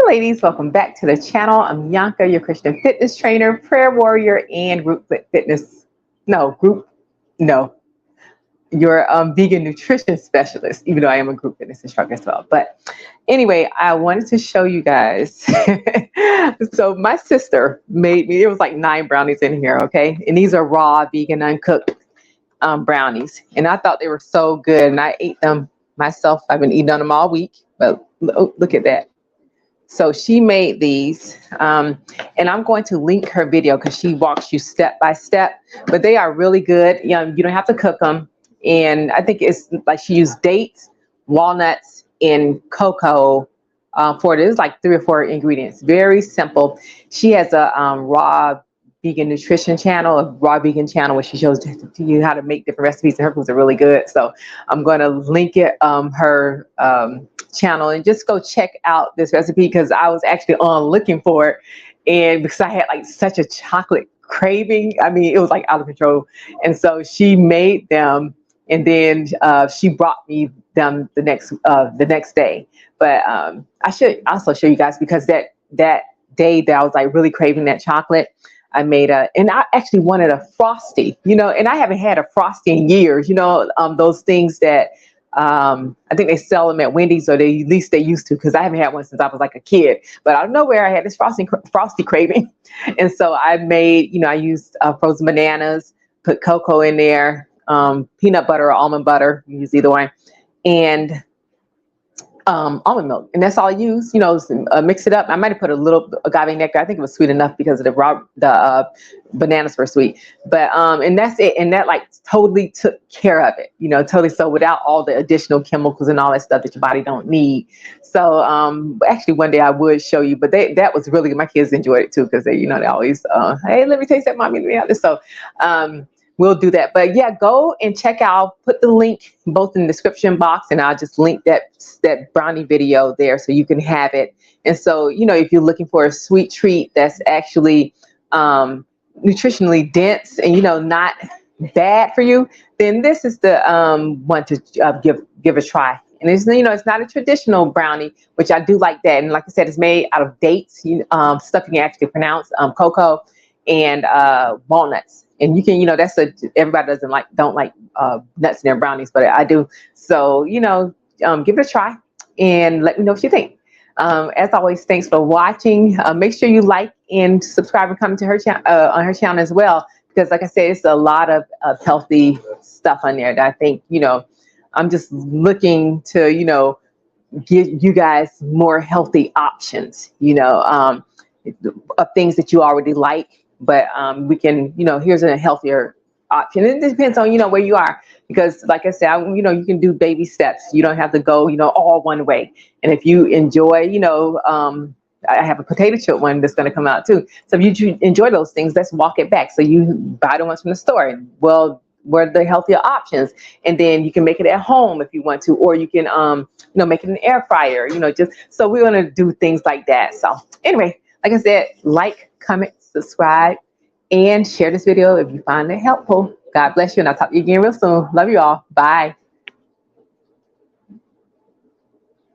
ladies, welcome back to the channel. I'm Yanka, your Christian fitness trainer, prayer warrior, and your vegan nutrition specialist, even though I am a group fitness instructor as well. But anyway, I wanted to show you guys. So my sister made me, it was like 9 brownies in here, okay? And these are raw, vegan, uncooked brownies. And I thought they were so good, and I ate them myself. I've been eating on them all week, but look at that. So she made these, and I'm going to link her video because she walks you step by step, but they are really good. You don't have to cook them. And I think it's like she used dates, walnuts, and cocoa for it. It's like 3 or 4 ingredients. Very simple. She has a raw vegan nutrition channel, a raw vegan channel, where she shows you how to make different recipes, and her foods are really good. So I'm going to link it, her channel, and just go check out this recipe because I was actually on looking for it, and because I had like such a chocolate craving. I mean, it was like out of control. And so she made them, and then she brought me them the next day. But I should also show you guys, because that day that I was like really craving that chocolate, I made and I actually wanted a Frosty, and I haven't had a Frosty in years, those things that I think they sell them at Wendy's, or at least they used to, because I haven't had one since I was like a kid. But out of nowhere, I had this Frosty craving. And so I made, I used frozen bananas, put cocoa in there, peanut butter or almond butter, use either one, and almond milk, and that's all I use. Mix it up. I might have put a little agave nectar. I think it was sweet enough because of the bananas were sweet. But and that's it. And that like totally took care of it. Totally. So without all the additional chemicals and all that stuff that your body don't need. So actually one day I would show you, but that was really good. My kids enjoyed it too, because they always hey, let me taste that, mommy. Let me have this. So we'll do that. But yeah, go and check out, put the link both in the description box, and I'll just link that brownie video there so you can have it. And so, if you're looking for a sweet treat that's actually nutritionally dense and, not bad for you, then this is the one to give a try. And it's, it's not a traditional brownie, which I do like that. And like I said, it's made out of dates, stuff you can actually pronounce, cocoa and walnuts. And you can, everybody don't like nuts in their brownies, but I do. So, give it a try and let me know what you think. As always, thanks for watching. Make sure you like and subscribe and come to her channel on her channel as well, because like I said, it's a lot of healthy stuff on there that I think, I'm just looking to, give you guys more healthy options, of things that you already like. But we can, here's a healthier option. It depends on, where you are, because like I said, you can do baby steps. You don't have to go, all one way. And if you enjoy, I have a potato chip one that's going to come out too. So if you enjoy those things, let's walk it back. So you buy the ones from the store. Well, what are the healthier options? And then you can make it at home if you want to, or you can, make it in an air fryer, just so we want to do things like that. So anyway, like I said, like, comment, subscribe, and share this video if you find it helpful. God bless you, and I'll talk to you again real soon. Love you all. Bye.